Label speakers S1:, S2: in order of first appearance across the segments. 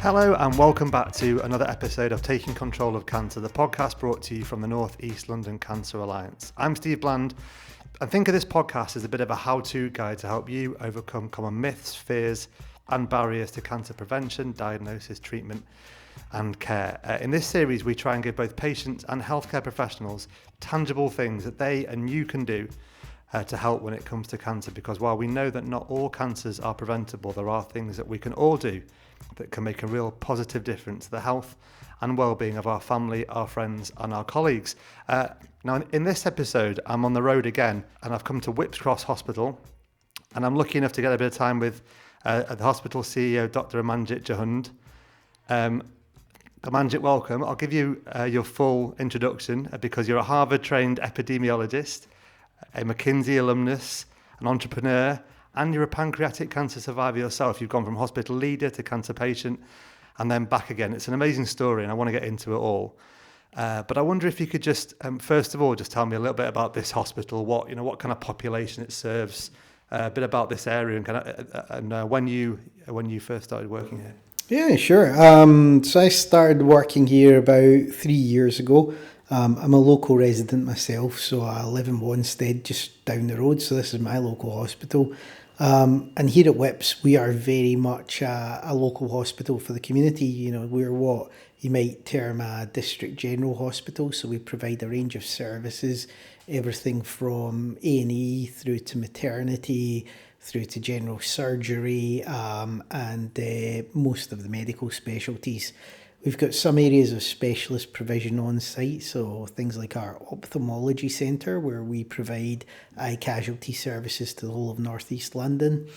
S1: Hello and welcome back to another episode of Taking Control of Cancer, the podcast brought to you from the North East London Cancer Alliance. I'm Steve Bland. I think of this podcast as a bit of a how-to guide to help you overcome common myths, fears and barriers to cancer prevention, diagnosis, treatment and care. In this series, we try and give both patients and healthcare professionals tangible things that they and you can do to help when it comes to cancer, because while we know that not all cancers are preventable, there are things that we can all do that can make a real positive difference to the health and well-being of our family, our friends and our colleagues. Now, in this episode, I'm on the road again and I've come to Whipps Cross Hospital, and I'm lucky enough to get a bit of time with the hospital CEO, Dr Amanjit Jhund. Amanjit, welcome. I'll give you your full introduction because you're a Harvard-trained epidemiologist, a McKinsey alumnus, an entrepreneur, and you're a pancreatic cancer survivor yourself. You've gone from hospital leader to cancer patient and then back again. It's an amazing story and I want to get into it all. But I wonder if you could just, first of all, just tell me a little bit about this hospital, what kind of population it serves, a bit about this area and when you first started working here.
S2: Yeah, sure. So I started working here about 3 years ago. I'm a local resident myself, so I live in Wanstead, just down the road. So this is my local hospital. And here at Whipps, we are very much a local hospital for the community. You know, we're what you might term a district general hospital. So we provide a range of services, everything from A&E through to maternity, through to general surgery, and most of the medical specialties. We've got some areas of specialist provision on site, so things like our ophthalmology centre, where we provide eye casualty services to the whole of North East London.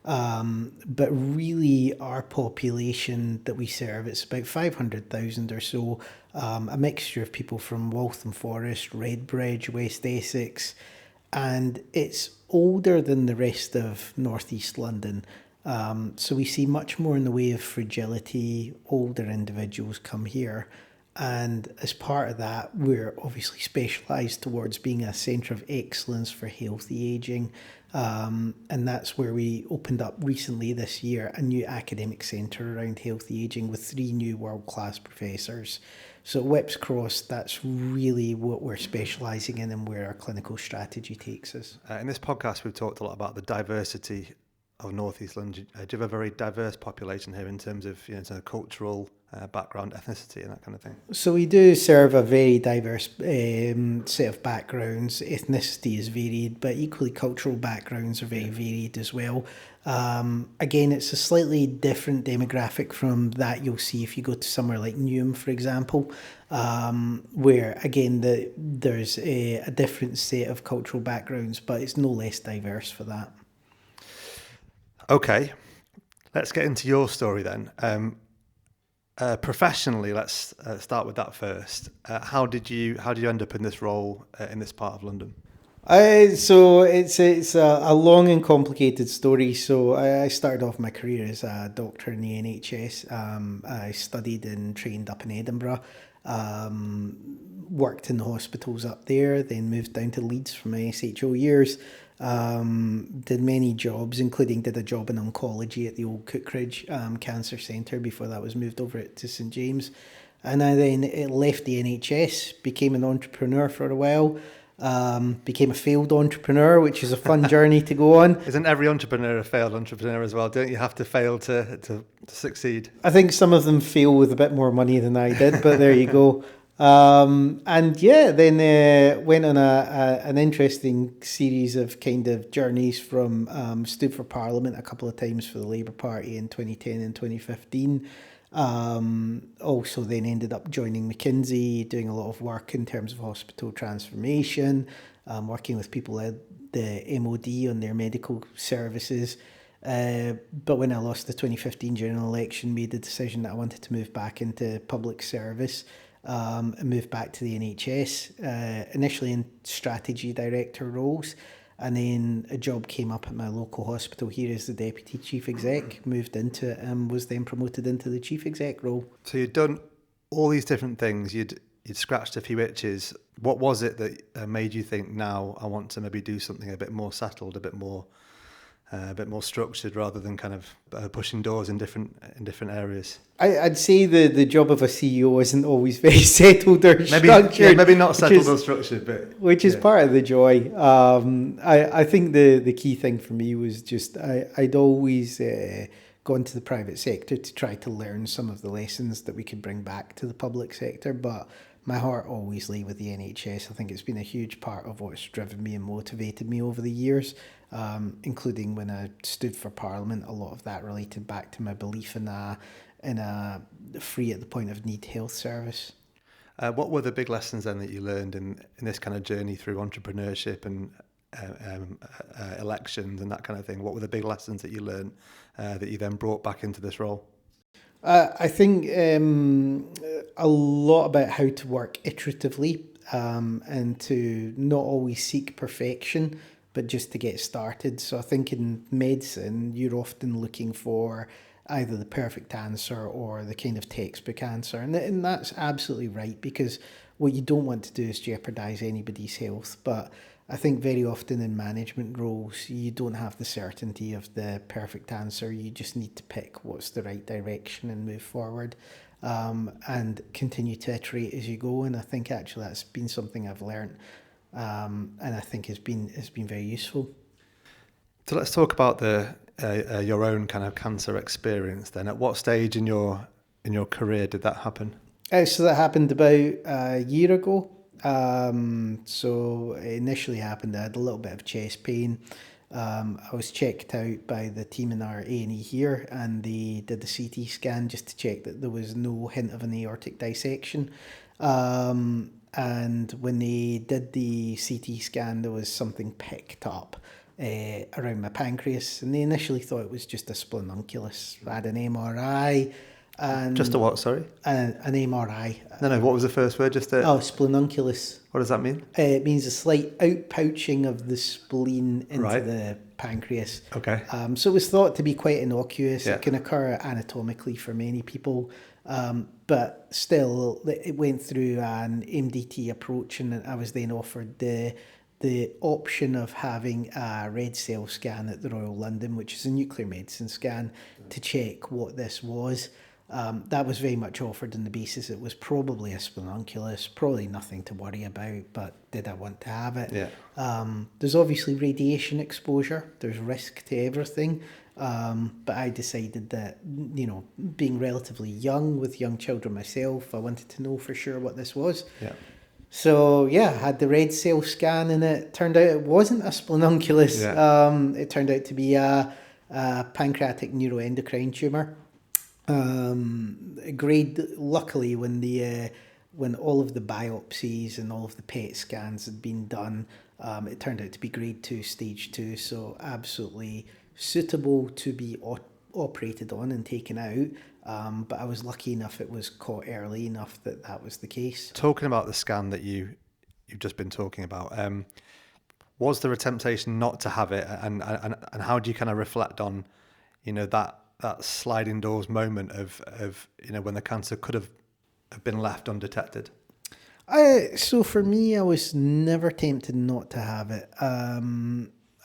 S2: But really our population that we serve, it's about 500,000 or so, a mixture of people from Waltham Forest, Redbridge, West Essex, and it's older than the rest of North East London. So we see much more in the way of fragility. Older individuals come here, and as part of that, we're obviously specialised towards being a centre of excellence for healthy ageing, and that's where we opened up recently this year a new academic centre around healthy ageing with 3 new world-class professors. So at Whipps Cross, that's really what we're specialising in and where our clinical strategy takes us.
S1: In this podcast, we've talked a lot about the diversity of North East London. Do you have a very diverse population here in terms of cultural background, ethnicity and that kind of thing?
S2: So we do serve a very diverse set of backgrounds. Ethnicity is varied, but equally cultural backgrounds are very varied as well. Again, it's a slightly different demographic from that you'll see if you go to somewhere like Newham, for example, where again there's a different set of cultural backgrounds, but it's no less diverse for that.
S1: Okay, let's get into your story then. Professionally, let's start with that first. How did you end up in this role in this part of London?
S2: So it's a long and complicated story. So I started off my career as a doctor in the NHS. I studied and trained up in Edinburgh. Worked in the hospitals up there, then moved down to Leeds for my SHO years. Did many jobs, including did a job in oncology at the old Cookridge Cancer Centre before that was moved over to St James. And I then left the NHS, became an entrepreneur for a while, became a failed entrepreneur, which is a fun journey to go on.
S1: Isn't every entrepreneur a failed entrepreneur as well? Don't you have to fail to succeed?
S2: I think some of them fail with a bit more money than I did, but there you go. Then went on an interesting series of kind of journeys from stood for Parliament a couple of times for the Labour Party in 2010 and 2015. Also then ended up joining McKinsey, doing a lot of work in terms of hospital transformation, working with people at the MOD on their medical services. But when I lost the 2015 general election, made the decision that I wanted to move back into public service. And moved back to the NHS, initially in strategy director roles, and then a job came up at my local hospital here as the deputy chief exec, moved into it and was then promoted into the chief exec role.
S1: So you'd done all these different things, you'd scratched a few itches. What was it that made you think, now I want to maybe do something a bit more settled, a bit more a bit more structured rather than kind of pushing doors in different areas.
S2: I'd say the job of a CEO isn't always very settled or structured.
S1: Yeah, maybe not settled or structured, but
S2: which is part of the joy. I think the key thing for me was just I'd always gone to the private sector to try to learn some of the lessons that we could bring back to the public sector, but my heart always lay with the NHS. I think it's been a huge part of what's driven me and motivated me over the years, including when I stood for Parliament. A lot of that related back to my belief in a free at the point of need health service.
S1: What were the big lessons then that you learned in this kind of journey through entrepreneurship and elections and that kind of thing? What were the big lessons that you learned that you then brought back into this role?
S2: I think a lot about how to work iteratively and to not always seek perfection, but just to get started. So I think in medicine, you're often looking for either the perfect answer or the kind of textbook answer. And that's absolutely right, because what you don't want to do is jeopardize anybody's health. But I think very often in management roles, you don't have the certainty of the perfect answer. You just need to pick what's the right direction and move forward, and continue to iterate as you go. And I think actually that's been something I've learned, and I think has been very useful.
S1: So let's talk about your own kind of cancer experience then. At what stage in your career did that happen?
S2: So that happened about a year ago. So it initially happened, I had a little bit of chest pain. I was checked out by the team in our A&E here, and they did the CT scan just to check that there was no hint of an aortic dissection. And when they did the CT scan, there was something picked up around my pancreas, and they initially thought it was just a splenonculatus. I had an MRI. And
S1: just a what, sorry?
S2: An MRI.
S1: No, what was the first word?
S2: Splenonculatus.
S1: What does that mean?
S2: It means a slight outpouching of the spleen into the pancreas.
S1: Okay.
S2: So it was thought to be quite innocuous.
S1: Yeah.
S2: It can occur anatomically for many people, but still it went through an MDT approach, and I was then offered the option of having a red cell scan at the Royal London, which is a nuclear medicine scan, to check what this was. That was very much offered on the basis it was probably a splenonculatus, probably nothing to worry about, but did I want to have it?
S1: Yeah.
S2: There's obviously radiation exposure, there's risk to everything, but I decided that, being relatively young with young children myself, I wanted to know for sure what this was.
S1: Yeah.
S2: So I had the red cell scan, and it turned out it wasn't a splenonculatus.
S1: Yeah.
S2: It turned out to be a pancreatic neuroendocrine tumour. Luckily, when all of the biopsies and all of the PET scans had been done, it turned out to be grade 2, stage 2, so absolutely suitable to be operated on and taken out. But I was lucky enough it was caught early enough that was the case.
S1: Talking about the scan that you've just been talking about, was there a temptation not to have it, and how do you kind of reflect on, that sliding doors moment of when the cancer could have been left undetected?
S2: So for me, I was never tempted not to have it.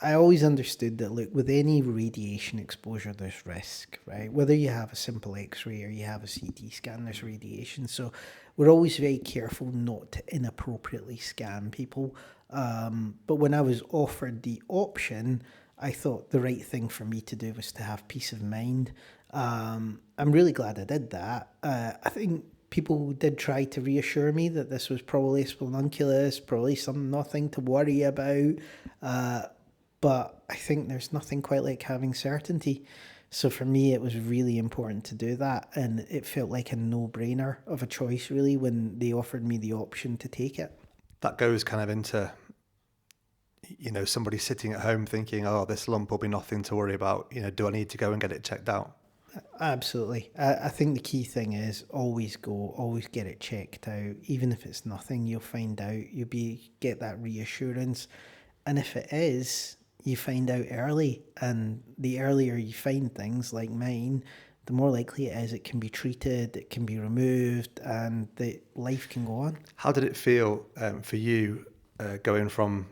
S2: I always understood that, look, with any radiation exposure, there's risk, right? Whether you have a simple X-ray or you have a CT scan, there's radiation. So we're always very careful not to inappropriately scan people. But when I was offered the option, I thought the right thing for me to do was to have peace of mind. I'm really glad I did that. I think people did try to reassure me that this was probably a splenonculatus, probably nothing to worry about. But I think there's nothing quite like having certainty. So for me, it was really important to do that. And it felt like a no-brainer of a choice, really, when they offered me the option to take it.
S1: That goes kind of into, somebody sitting at home thinking, oh, this lump will be nothing to worry about. Do I need to go and get it checked out?
S2: Absolutely. I think the key thing is always get it checked out. Even if it's nothing, you'll find out. Get that reassurance. And if it is, you find out early. And the earlier you find things like mine, the more likely it is it can be treated, it can be removed, and the life can go on.
S1: How did it feel for you going from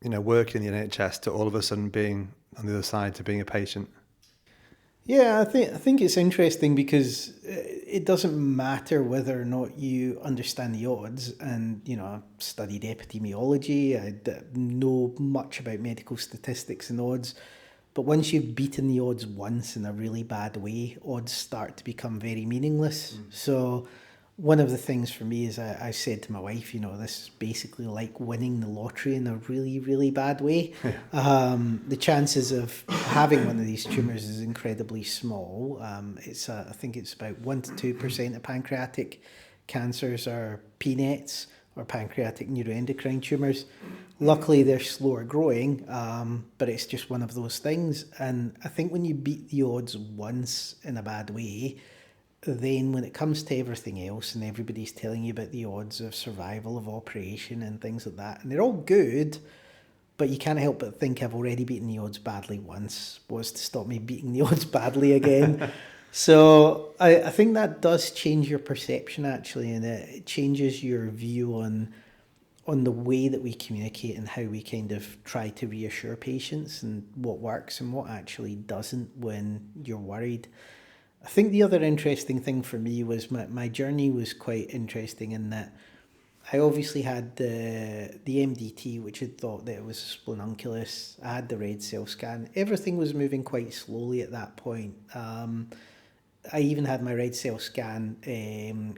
S1: working in the NHS to all of a sudden being on the other side to being a patient?
S2: Yeah, I think it's interesting because it doesn't matter whether or not you understand the odds. And I studied epidemiology. I know much about medical statistics and odds. But once you've beaten the odds once in a really bad way, odds start to become very meaningless. So one of the things for me is I said to my wife, this is basically like winning the lottery in a really, really bad way. The chances of having one of these tumours is incredibly small. I think it's about 1 to 2% of pancreatic cancers are PNETs, or pancreatic neuroendocrine tumours. Luckily, they're slower growing, but it's just one of those things. And I think when you beat the odds once in a bad way, then when it comes to everything else and everybody's telling you about the odds of survival of operation and things like that, and they're all good, but you can't help but think I've already beaten the odds badly once. What's to stop me beating the odds badly again? So I think that does change your perception, actually, and it changes your view on the way that we communicate and how we kind of try to reassure patients and what works and what actually doesn't when you're worried. I think the other interesting thing for me was my journey was quite interesting in that I obviously had the MDT, which had thought that it was splenunculus. I had the red cell scan. Everything was moving quite slowly at that point. I even had my red cell scan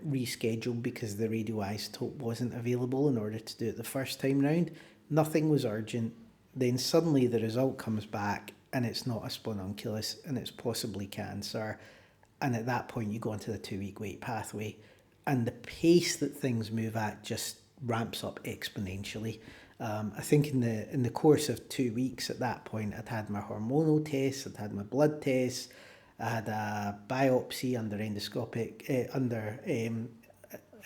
S2: rescheduled because the radioisotope wasn't available in order to do it the first time round. Nothing was urgent. Then suddenly the result comes back and it's not a splenunculus and it's possibly cancer. And at that point, you go into the 2-week wait pathway, and the pace that things move at just ramps up exponentially. I think in the course of 2 weeks at that point, I'd had my hormonal tests, I'd had my blood tests, I had a biopsy under endoscopic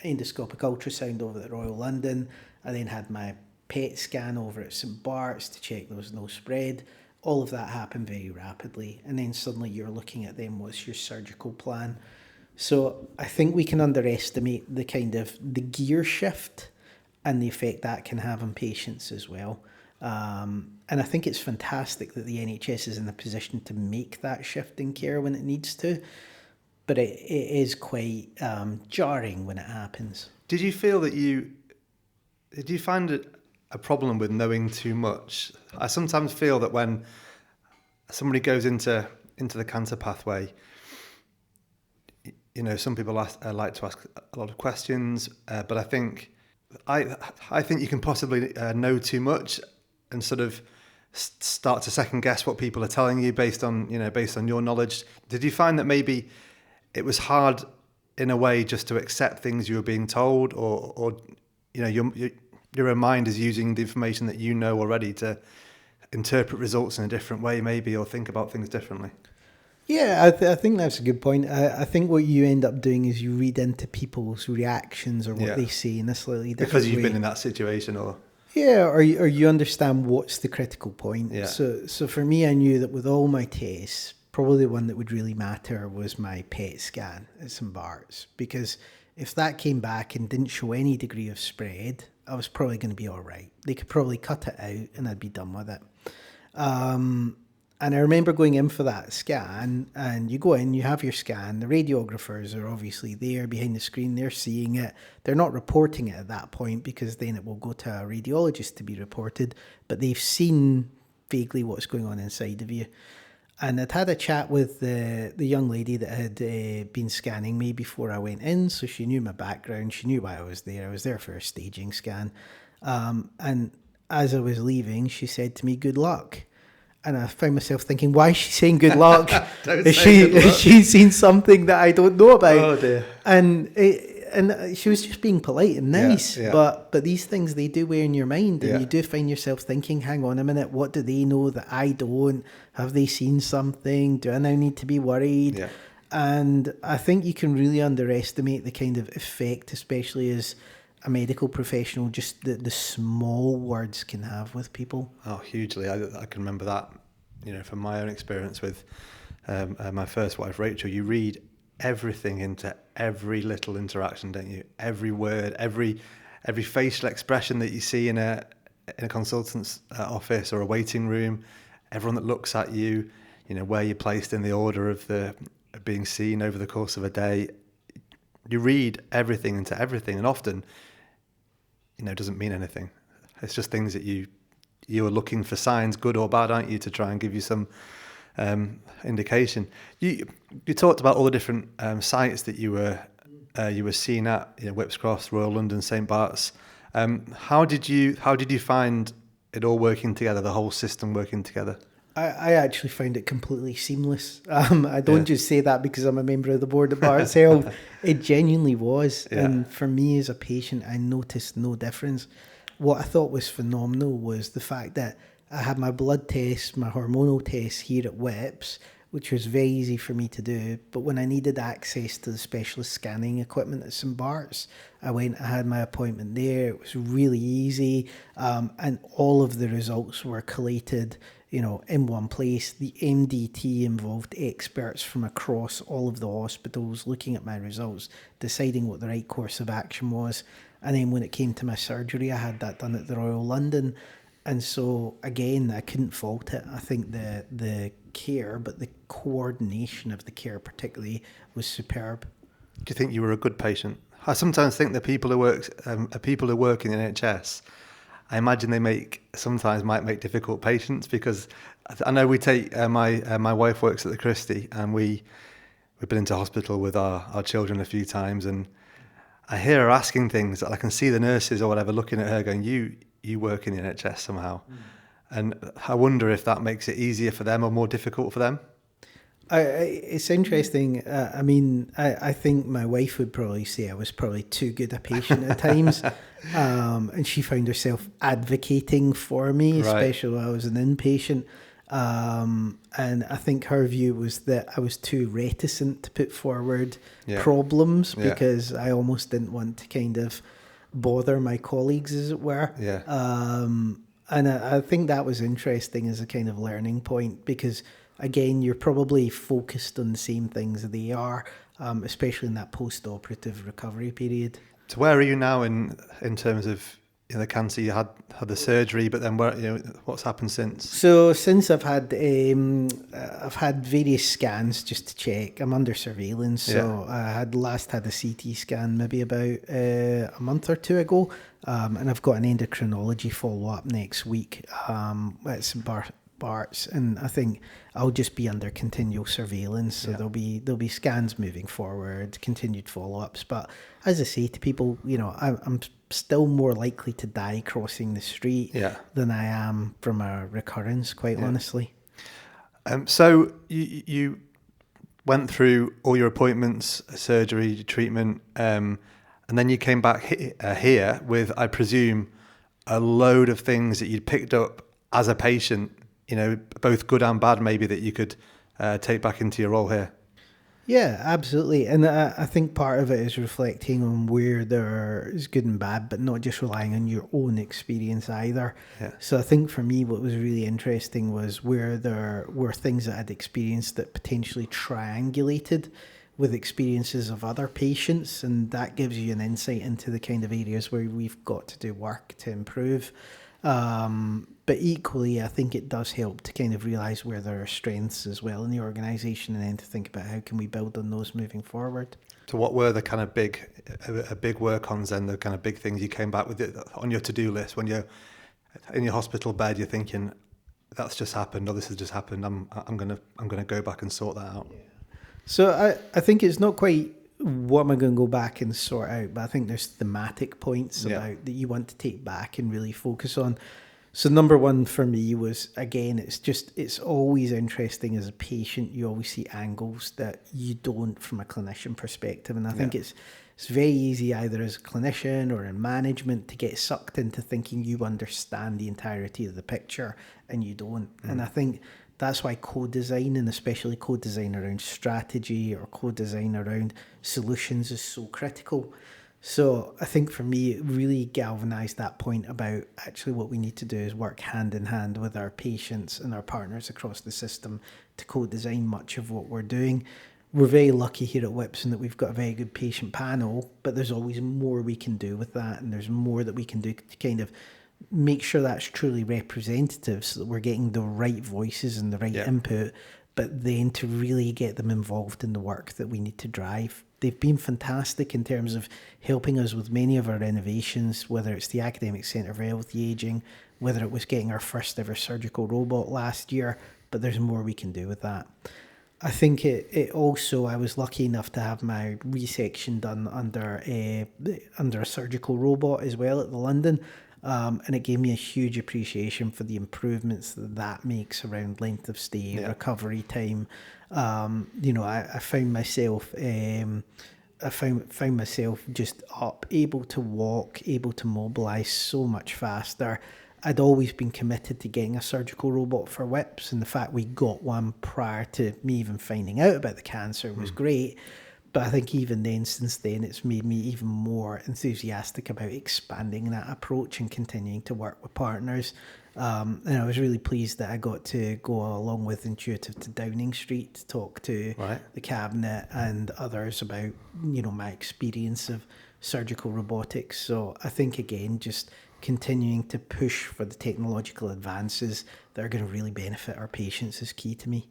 S2: ultrasound over at Royal London. I then had my PET scan over at St Bart's to check there was no spread. All of that happened very rapidly, and then suddenly you're looking at them, what's your surgical plan? So I think we can underestimate the kind of the gear shift and the effect that can have on patients as well. And I think it's fantastic that the NHS is in a position to make that shift in care when it needs to, but it is quite jarring when it happens.
S1: Did you find it a problem with knowing too much? I sometimes feel that when somebody goes into the cancer pathway, some people like to ask a lot of questions, but I think you can possibly know too much and sort of start to second guess what people are telling you based on your knowledge. Did you find that maybe it was hard in a way just to accept things you were being told, or your own mind is using the information that you know already to interpret results in a different way, maybe, or think about things differently?
S2: Yeah, I think that's a good point. I think what you end up doing is you read into people's reactions or what they say in a slightly different
S1: because you've
S2: way.
S1: been in that situation, or
S2: you understand what's the critical point.
S1: Yeah.
S2: So for me, I knew that with all my tests, probably the one that would really matter was my PET scan at St Bart's, because if that came back and didn't show any degree of spread, I was probably going to be all right. They could probably cut it out and I'd be done with it. And I remember going in for that scan, and you go in, you have your scan, the radiographers are obviously there behind the screen, they're seeing it. They're not reporting it at that point because then it will go to a radiologist to be reported, but they've seen vaguely what's going on inside of you. And I'd had a chat with the young lady that had been scanning me before I went in, so she knew my background, she knew why I was there. I was there for a staging scan. And as I was leaving, she said to me, "Good luck." And I found myself thinking, why is she saying good luck? Has she seen something that I don't know about?
S1: Oh dear.
S2: And she was just being polite and nice.
S1: Yeah.
S2: But these things, they do weigh in your mind. And
S1: Yeah.
S2: you do find yourself thinking, hang on a minute, what do they know that I don't? Have they seen something? Do I now need to be worried?
S1: Yeah.
S2: And I think you can really underestimate the kind of effect, especially as a medical professional, just the small words can have with people.
S1: Oh, hugely. I can remember that, from my own experience with my first wife, Rachel. You read everything into every little interaction, don't you? Every word, every facial expression that you see in a in a consultant's office or a waiting room, everyone that looks at you, where you're placed in the order of being seen over the course of a day, you read everything into everything, and often, it doesn't mean anything. It's just things that you are looking for signs, good or bad, aren't you, to try and give you some indication. You talked about all the different sites that you were seen at, Whipps Cross, Royal London, St Bart's. How did you find it all working together, the whole system working together?
S2: I actually found it completely seamless. I don't just say that because I'm a member of the board at Barts Health. It genuinely was. Yeah. And for me as a patient, I noticed no difference. What I thought was phenomenal was the fact that I had my blood tests, my hormonal tests here at Whipps, which was very easy for me to do. But when I needed access to the specialist scanning equipment at St Bart's, I had my appointment there. It was really easy. And all of the results were collated, in one place. The MDT involved experts from across all of the hospitals looking at my results, deciding what the right course of action was. And then when it came to my surgery, I had that done at the Royal London. And so, again, I couldn't fault it. I think the care, but the coordination of the care particularly, was superb.
S1: Do you think you were a good patient? I sometimes think that people who work in the NHS, I imagine they sometimes might make difficult patients, because I know we take my wife works at the Christie, and we've been into hospital with our children a few times, and I hear her asking things that I can see the nurses or whatever looking at her going, you work in the NHS somehow. And I wonder if that makes it easier for them or more difficult for them.
S2: It's interesting. I think my wife would probably say I was probably too good a patient at times. And she found herself advocating for me, especially when I was an inpatient. And I think her view was that I was too reticent to put forward problems because I almost didn't want to kind of bother my colleagues, as it were. And I think that was interesting as a kind of learning point, because again, you're probably focused on the same things that they are, especially in that post-operative recovery period.
S1: So where are you now in terms of the cancer? You had the surgery, but then what's happened since?
S2: So since I've had various scans just to check. I'm under surveillance. So I had a CT scan maybe about a month or two ago, and I've got an endocrinology follow-up next week at St Bart's, and I think I'll just be under continual surveillance. So there'll be scans moving forward, continued follow-ups. But as I say to people, I'm still more likely to die crossing the street than I am from a recurrence, quite honestly.
S1: So you went through all your appointments, surgery, treatment, and then you came back here with, I presume, a load of things that you'd picked up as a patient, both good and bad, maybe, that you could take back into your role here.
S2: Yeah, absolutely. And I think part of it is reflecting on where there is good and bad, but not just relying on your own experience either. Yeah. So I think for me, what was really interesting was where there were things that I'd experienced that potentially triangulated with experiences of other patients. And that gives you an insight into the kind of areas where we've got to do work to improve. But equally, I think it does help to kind of realise where there are strengths as well in the organisation, and then to think about how can we build on those moving forward.
S1: So what were the kind of big work-ons then, the kind of big things you came back with on your to-do list when you're in your hospital bed, you're thinking, that's just happened, or this has just happened, I'm gonna go back and sort that out? Yeah.
S2: So I think it's not quite what am I going to go back and sort out, but I think there's thematic points about that you want to take back and really focus on. So number one for me was, again, it's always interesting as a patient. You always see angles that you don't from a clinician perspective. And I think it's very easy either as a clinician or in management to get sucked into thinking you understand the entirety of the picture, and you don't. And I think that's why co-design, and especially co-design around strategy or co-design around solutions, is so critical. So I think for me, it really galvanised that point about actually what we need to do is work hand in hand with our patients and our partners across the system to co-design much of what we're doing. We're very lucky here at Whipps in that we've got a very good patient panel, but there's always more we can do with that, and there's more that we can do to kind of make sure that's truly representative so that we're getting the right voices and the right input, but then to really get them involved in the work that we need to drive. They've been fantastic in terms of helping us with many of our innovations, whether it's the Academic Centre for Healthy Ageing, whether it was getting our first ever surgical robot last year, but there's more we can do with that. I think it also, I was lucky enough to have my resection done under a surgical robot as well at the London, and it gave me a huge appreciation for the improvements that makes around length of stay, recovery time. I found myself just up, able to walk, able to mobilise so much faster. I'd always been committed to getting a surgical robot for whips, and the fact we got one prior to me even finding out about the cancer was great. But I think even then, since then, it's made me even more enthusiastic about expanding that approach and continuing to work with partners. And I was really pleased that I got to go along with Intuitive to Downing Street to talk to the Cabinet and others about, my experience of surgical robotics. So I think, again, just continuing to push for the technological advances that are going to really benefit our patients is key to me.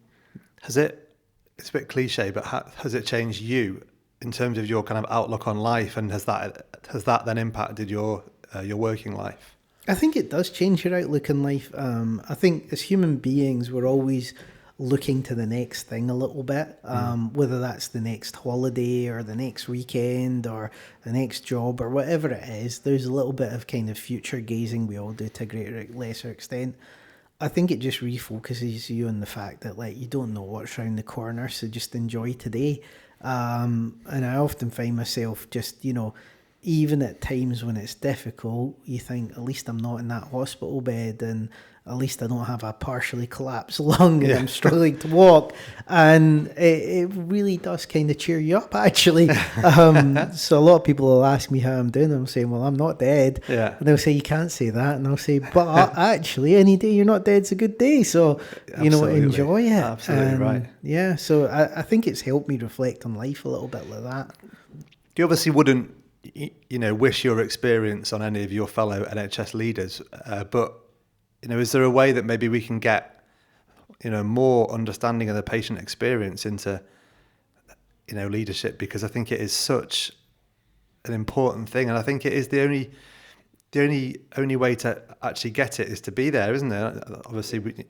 S1: It's a bit cliche, but has it changed you in terms of your kind of outlook on life, and has that then impacted your working life?
S2: I think it does change your outlook on life. I think as human beings, we're always looking to the next thing a little bit, whether that's the next holiday or the next weekend or the next job or whatever it is. There's a little bit of kind of future gazing we all do to a greater or lesser extent. I think it just refocuses you on the fact that, like, you don't know what's around the corner, so just enjoy today. And I often find myself just, even at times when it's difficult, you think, at least I'm not in that hospital bed, and at least I don't have a partially collapsed lung and I'm struggling to walk. And it really does kind of cheer you up, actually. So a lot of people will ask me how I'm doing. I'm saying, well, I'm not dead.
S1: Yeah.
S2: And they'll say, you can't say that. And I'll say, but actually, any day you're not dead's a good day. So, enjoy it.
S1: Absolutely right.
S2: Yeah, so I think it's helped me reflect on life a little bit like that.
S1: You obviously wouldn't, wish your experience on any of your fellow NHS leaders, but is there a way that maybe we can get, more understanding of the patient experience into, leadership? Because I think it is such an important thing, and I think it is the only way to actually get it is to be there, isn't it? Obviously, we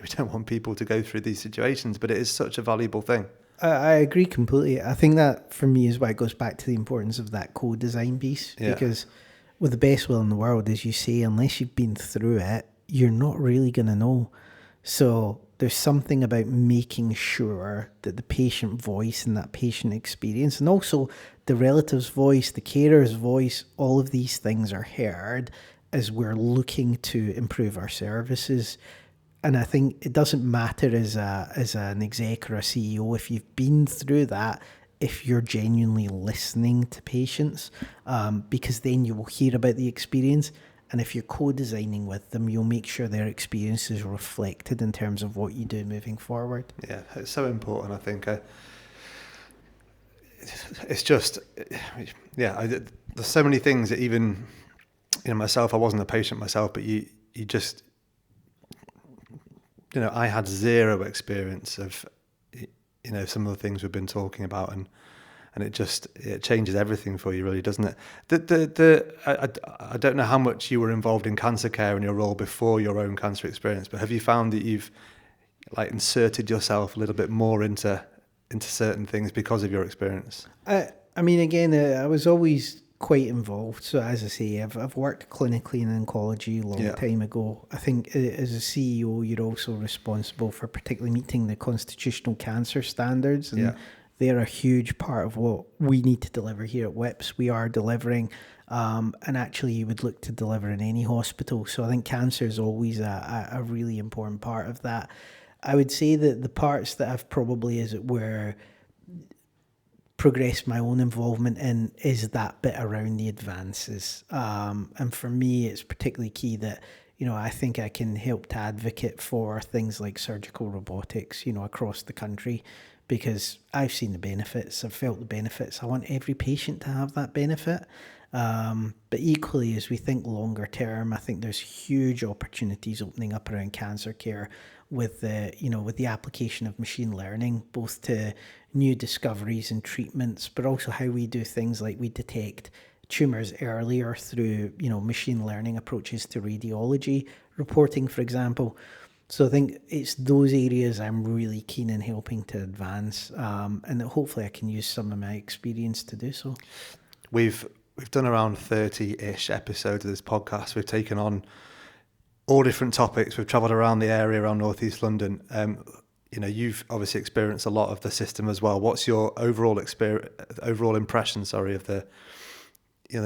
S1: don't want people to go through these situations, but it is such a valuable thing.
S2: I agree completely. I think that for me is why it goes back to the importance of that co-design piece, because with the best will in the world, as you say, unless you've been through it, you're not really going to know. So there's something about making sure that the patient voice and that patient experience, and also the relative's voice, the carer's voice, all of these things are heard as we're looking to improve our services. And I think it doesn't matter as an exec or a CEO if you've been through that, if you're genuinely listening to patients, because then you will hear about the experience. And if you're co-designing with them, you'll make sure their experience is reflected in terms of what you do moving forward.
S1: Yeah, it's so important, I think. It's just, there's so many things that even, myself, I wasn't a patient myself, but you just, I had zero experience of, some of the things we've been talking about, and it changes everything for you, really, doesn't it? I don't know how much you were involved in cancer care in your role before your own cancer experience, but have you found that you've inserted yourself a little bit more into certain things because of your experience? I
S2: was always quite involved. So as I say, I've worked clinically in oncology a long time ago. I think as a CEO, you're also responsible for particularly meeting the constitutional cancer standards, and they're a huge part of what we need to deliver here at WIPS. We are delivering, and actually you would look to deliver in any hospital. So I think cancer is always a really important part of that. I would say that the parts that I've probably, as it were, progressed my own involvement in is that bit around the advances. And for me, it's particularly key that, I think I can help to advocate for things like surgical robotics, across the country, because I've seen the benefits, I've felt the benefits. I want every patient to have that benefit. But equally, as we think longer term, I think there's huge opportunities opening up around cancer care with the application of machine learning, both to new discoveries and treatments, but also how we do things like we detect tumours earlier through, machine learning approaches to radiology reporting, for example. So I think it's those areas I'm really keen in helping to advance, and that hopefully I can use some of my experience to do so.
S1: We've done around 30-ish episodes of this podcast. We've taken on all different topics. We've travelled around the area, around North East London. You've obviously experienced a lot of the system as well. What's your overall impression, of the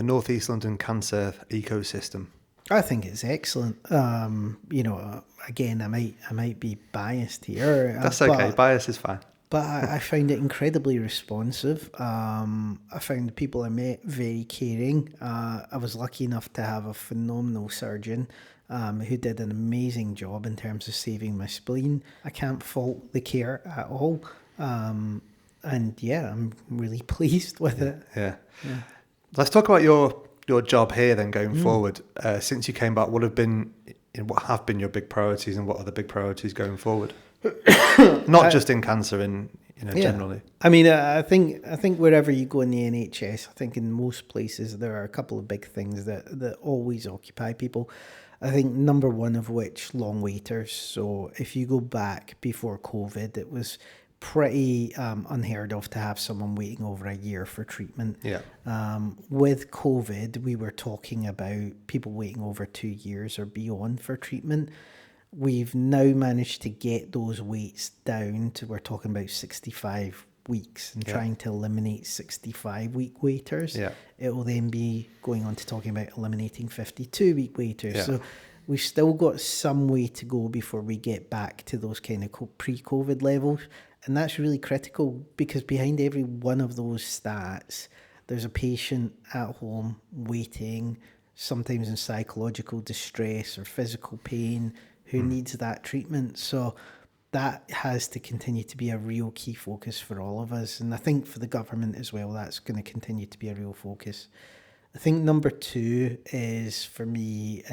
S1: North East London cancer ecosystem?
S2: I think it's excellent. Again, I might be biased here.
S1: That's okay. Bias is fine.
S2: But I found it incredibly responsive. I found the people I met very caring. I was lucky enough to have a phenomenal surgeon who did an amazing job in terms of saving my spleen. I can't fault the care at all. And yeah, I'm really pleased with it.
S1: Yeah. Let's talk about your job here then going forward. Since you came back, what have been your big priorities, and what are the big priorities going forward? Not just in cancer, generally.
S2: I mean, I think wherever you go in the NHS, I think in most places there are a couple of big things that always occupy people. I think number one of which, long waiters. So if you go back before COVID, it was pretty unheard of to have someone waiting over a year for treatment.
S1: Yeah.
S2: With COVID, we were talking about people waiting over 2 years or beyond for treatment. We've now managed to get those waits down to, we're talking about 65 weeks and trying to eliminate 65-week waiters. Yeah. It will then be going on to talking about eliminating 52-week waiters. Yeah. So we've still got some way to go before we get back to those kind of pre-COVID levels. And that's really critical, because behind every one of those stats, there's a patient at home waiting, sometimes in psychological distress or physical pain, who needs that treatment. So that has to continue to be a real key focus for all of us. And I think for the government as well, that's going to continue to be a real focus. I think number two is, for me,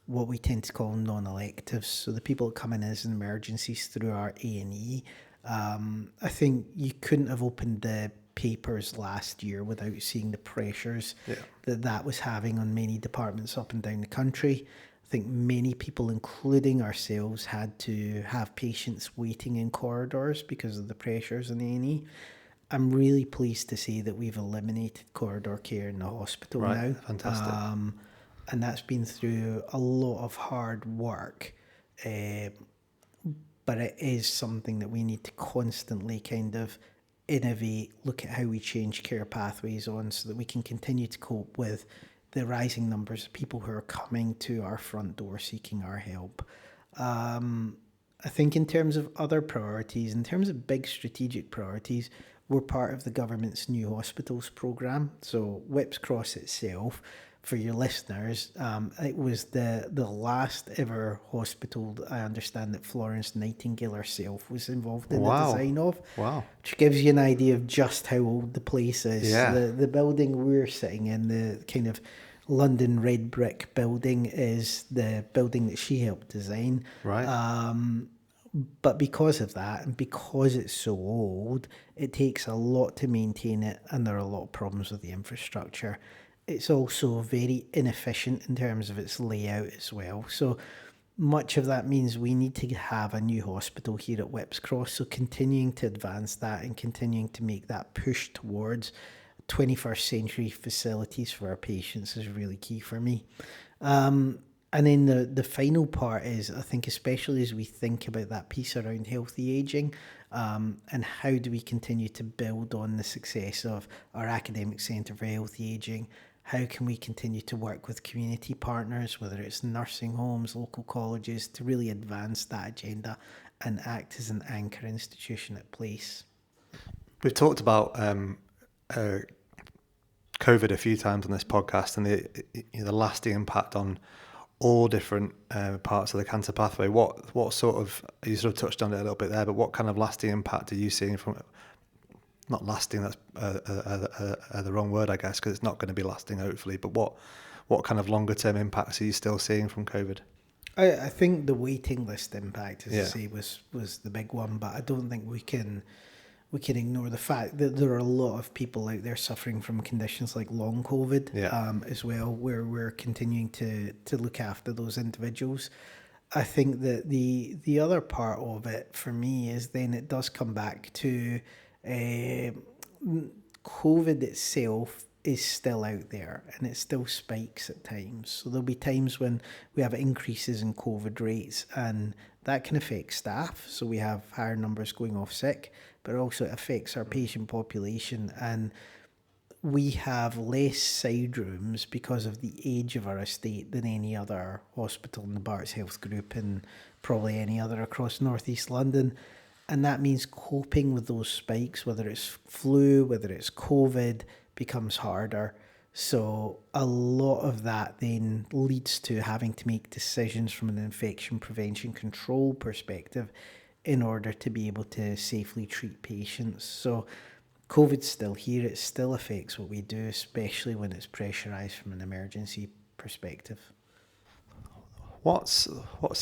S2: what we tend to call non-electives. So the people that come in as emergencies through our A&E. I think you couldn't have opened the papers last year without seeing the pressures that was having on many departments up and down the country. I think many people, including ourselves, had to have patients waiting in corridors because of the pressures in A&E. I'm really pleased to see that we've eliminated corridor care in the hospital now.
S1: Fantastic.
S2: And that's been through a lot of hard work. But it is something that we need to constantly kind of innovate, look at how we change care pathways on, so that we can continue to cope with the rising numbers of people who are coming to our front door seeking our help. I think in terms of other priorities, in terms of big strategic priorities, we're part of the government's new hospitals programme. So Whipps Cross itself, for your listeners, it was the last ever hospital I understand that Florence Nightingale herself was involved in the design of. Wow. Which gives you an idea of just how old the place is. Yeah. The building we're sitting in, the kind of London red brick building, is the building that she helped design. Right. But because of that, and because it's so old, it takes a lot to maintain it, and there are a lot of problems with the infrastructure. It's also very inefficient in terms of its layout as well. So much of that means we need to have a new hospital here at Whipps Cross. So continuing to advance that and continuing to make that push towards 21st century facilities for our patients is really key for me. And then the final part is, I think, especially as we think about that piece around healthy ageing, and how do we continue to build on the success of our academic centre for healthy ageing? How can we continue to work with community partners, whether it's nursing homes, local colleges, to really advance that agenda and act as an anchor institution at place?
S1: We've talked about COVID a few times on this podcast, and the lasting impact on all different parts of the cancer pathway. What sort of, you sort of touched on it a little bit there, but what kind of lasting impact are you seeing from not lasting, that's the wrong word, I guess, because it's not going to be lasting, hopefully. But what kind of longer term impacts are you still seeing from COVID?
S2: I think the waiting list impact, as I
S1: Yeah.
S2: say, was the big one, but I don't think we can ignore the fact that there are a lot of people out there suffering from conditions like long COVID, as well, where we're continuing to look after those individuals. I think that the other part of it for me is then it does come back to COVID itself is still out there and it still spikes at times. So there'll be times when we have increases in COVID rates, and that can affect staff. So we have higher numbers going off sick, but it also affects our patient population. And we have less side rooms because of the age of our estate than any other hospital in the Barts Health Group and probably any other across North East London. And that means coping with those spikes, whether it's flu, whether it's COVID, becomes harder. So a lot of that then leads to having to make decisions from an infection prevention control perspective in order to be able to safely treat patients. So COVID's still here. It still affects what we do, especially when it's pressurised from an emergency perspective.
S1: What's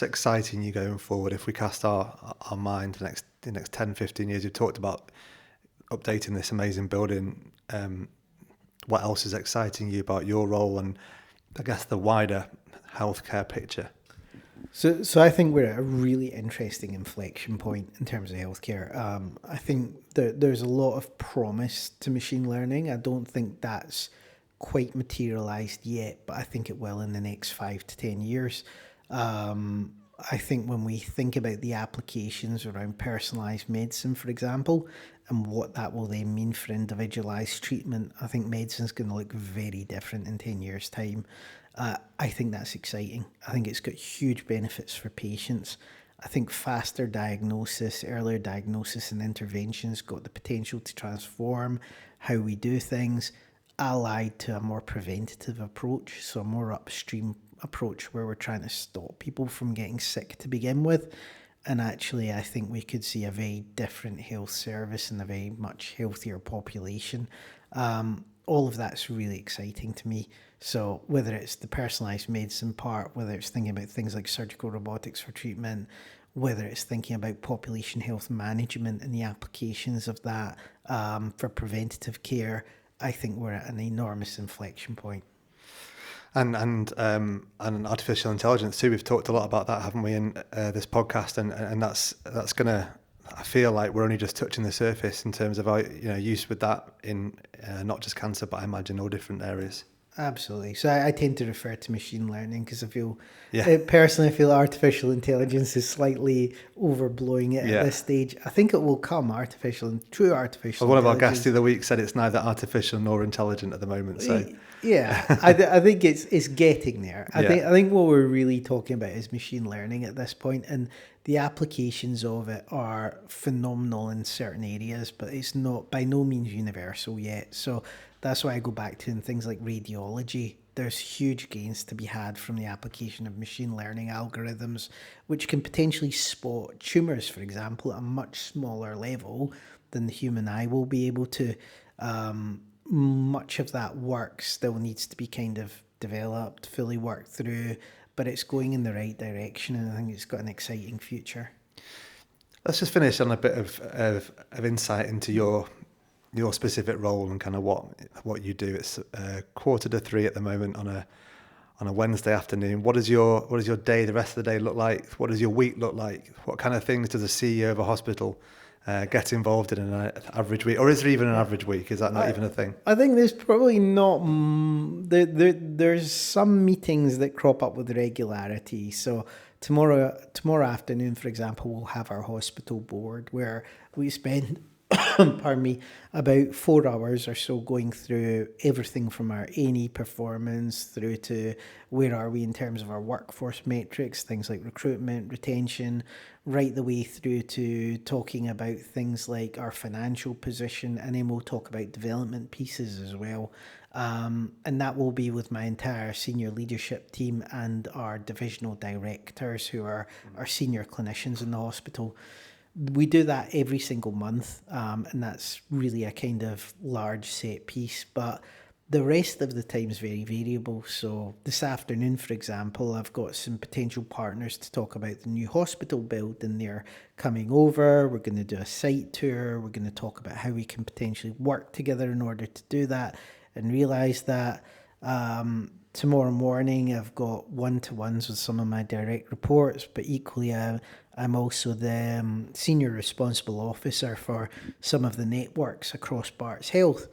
S1: exciting you going forward? If we cast our mind the next 10, 15 years, you've talked about updating this amazing building. What else is exciting you about your role and I guess the wider healthcare picture?
S2: So I think we're at a really interesting inflection point in terms of healthcare. I think there's a lot of promise to machine learning. I don't think that's quite materialised yet, but I think it will in the next 5 to 10 years. I think when we think about the applications around personalised medicine, for example, and what that will then mean for individualised treatment, I think medicine's going to look very different in 10 years' time. I think that's exciting. I think it's got huge benefits for patients. I think faster diagnosis, earlier diagnosis and interventions got the potential to transform how we do things, allied to a more preventative approach, so a more upstream approach where we're trying to stop people from getting sick to begin with. And actually, I think we could see a very different health service and a very much healthier population. All of that's really exciting to me. So whether it's the personalised medicine part, whether it's thinking about things like surgical robotics for treatment, whether it's thinking about population health management and the applications of that for preventative care, I think we're at an enormous inflection point.
S1: And artificial intelligence too. We've talked a lot about that, haven't we, in this podcast? And that's gonna. I feel like we're only just touching the surface in terms of our use with that in not just cancer, but I imagine all different areas.
S2: Absolutely. So I tend to refer to machine learning because I feel, personally, I feel artificial intelligence is slightly overblowing it at this stage. I think it will come, true artificial intelligence.
S1: One of our guests the other week said it's neither artificial nor intelligent at the moment. So
S2: yeah, I think it's getting there. I think what we're really talking about is machine learning at this point, and the applications of it are phenomenal in certain areas, but it's not by no means universal yet. So that's why I go back to in things like radiology. There's huge gains to be had from the application of machine learning algorithms, which can potentially spot tumours, for example, at a much smaller level than the human eye will be able to. Much of that work still needs to be kind of developed, fully worked through, but it's going in the right direction, and I think it's got an exciting future.
S1: Let's just finish on a bit of insight into your specific role and kind of what you do. It's 2:45 at the moment on a Wednesday afternoon. What does your day, the rest of the day look like? What does your week look like? What kind of things does a CEO of a hospital get involved in an average week? Or is there even an average week? Is that not even a thing?
S2: I think there's probably not. There's some meetings that crop up with regularity. So tomorrow afternoon, for example, we'll have our hospital board where we spend pardon me, about 4 hours or so going through everything from our A&E performance through to where are we in terms of our workforce metrics, things like recruitment, retention, right the way through to talking about things like our financial position, and then we'll talk about development pieces as well. And that will be with my entire senior leadership team and our divisional directors who are our senior clinicians in the hospital. we do that every single month, and that's really a kind of large set piece, but the rest of the time is very variable. So this afternoon, for example, I've got some potential partners to talk about the new hospital build, and they're coming over. We're going to do a site tour. We're going to talk about how we can potentially work together in order to do that and realise that. Tomorrow morning, I've got one-to-ones with some of my direct reports, but equally I'm also the senior responsible officer for some of the networks across Barts Health.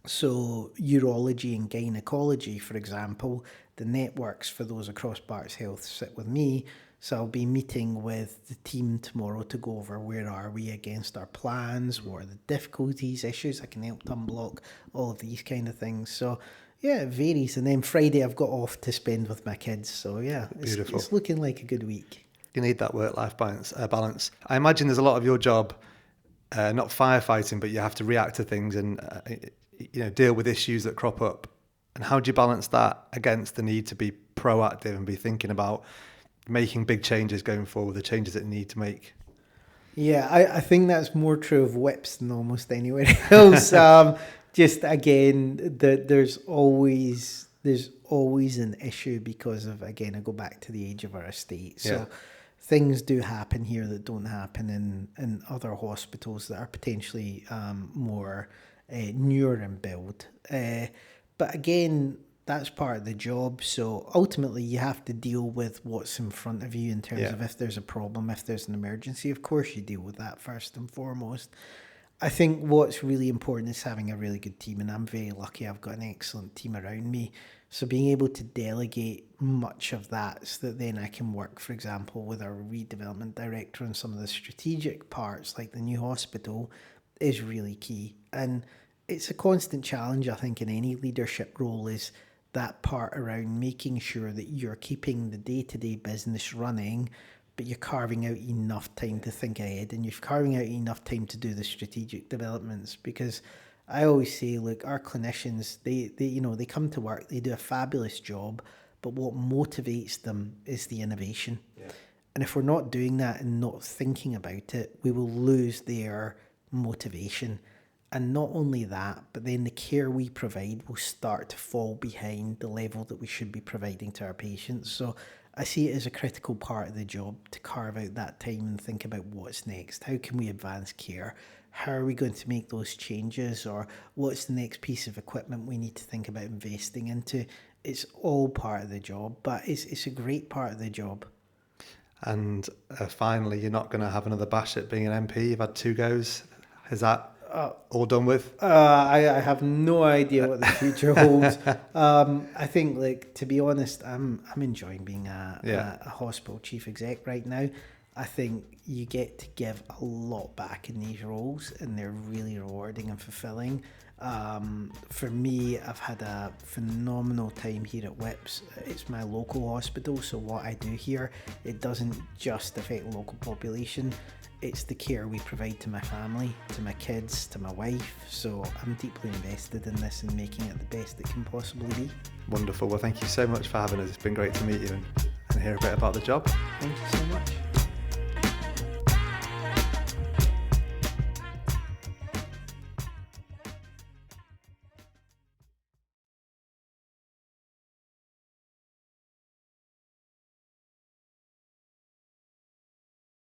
S2: So urology and gynecology, for example, the networks for those across Barts Health sit with me. So I'll be meeting with the team tomorrow to go over where are we against our plans, what are the difficulties, issues I can help to unblock, all of these kind of things. So yeah, it varies. And then Friday I've got off to spend with my kids. So yeah, it's looking like a good week.
S1: You need that work-life balance. I imagine there's a lot of your job, not firefighting, but you have to react to things and deal with issues that crop up. And how do you balance that against the need to be proactive and be thinking about making big changes going forward, the changes that you need to make?
S2: Yeah, I think that's more true of whips than almost anywhere else. Just again, there's always an issue because of, again, I go back to the age of our estate. So things do happen here that don't happen in other hospitals that are potentially more newer in build. But again, that's part of the job. So ultimately, you have to deal with what's in front of you in terms of if there's a problem, if there's an emergency. Of course, you deal with that first and foremost. I think what's really important is having a really good team, and I'm very lucky I've got an excellent team around me. So being able to delegate much of that so that then I can work, for example, with our redevelopment director on some of the strategic parts like the new hospital is really key. And it's a constant challenge, I think, in any leadership role, is that part around making sure that you're keeping the day-to-day business running, but you're carving out enough time to think ahead and you're carving out enough time to do the strategic developments. Because I always say, look, our clinicians, they come to work, they do a fabulous job, but what motivates them is the innovation. Yeah. And if we're not doing that and not thinking about it, we will lose their motivation. And not only that, but then the care we provide will start to fall behind the level that we should be providing to our patients. So I see it as a critical part of the job to carve out that time and think about what's next. How can we advance care? How are we going to make those changes? Or what's the next piece of equipment we need to think about investing into? It's all part of the job, but it's a great part of the job.
S1: And finally, you're not going to have another bash at being an MP. You've had 2 goes. Is that all done with?
S2: I have no idea what the future holds. I think, like, to be honest, I'm enjoying being a hospital chief exec right now. I think you get to give a lot back in these roles, and they're really rewarding and fulfilling. For me, I've had a phenomenal time here at Whips. It's my local hospital, so what I do here, it doesn't just affect the local population. It's the care we provide to my family, to my kids, to my wife. So I'm deeply invested in this and making it the best it can possibly be.
S1: Wonderful. Well, thank you so much for having us. It's been great to meet you and hear a bit about the job.
S2: Thank you so much.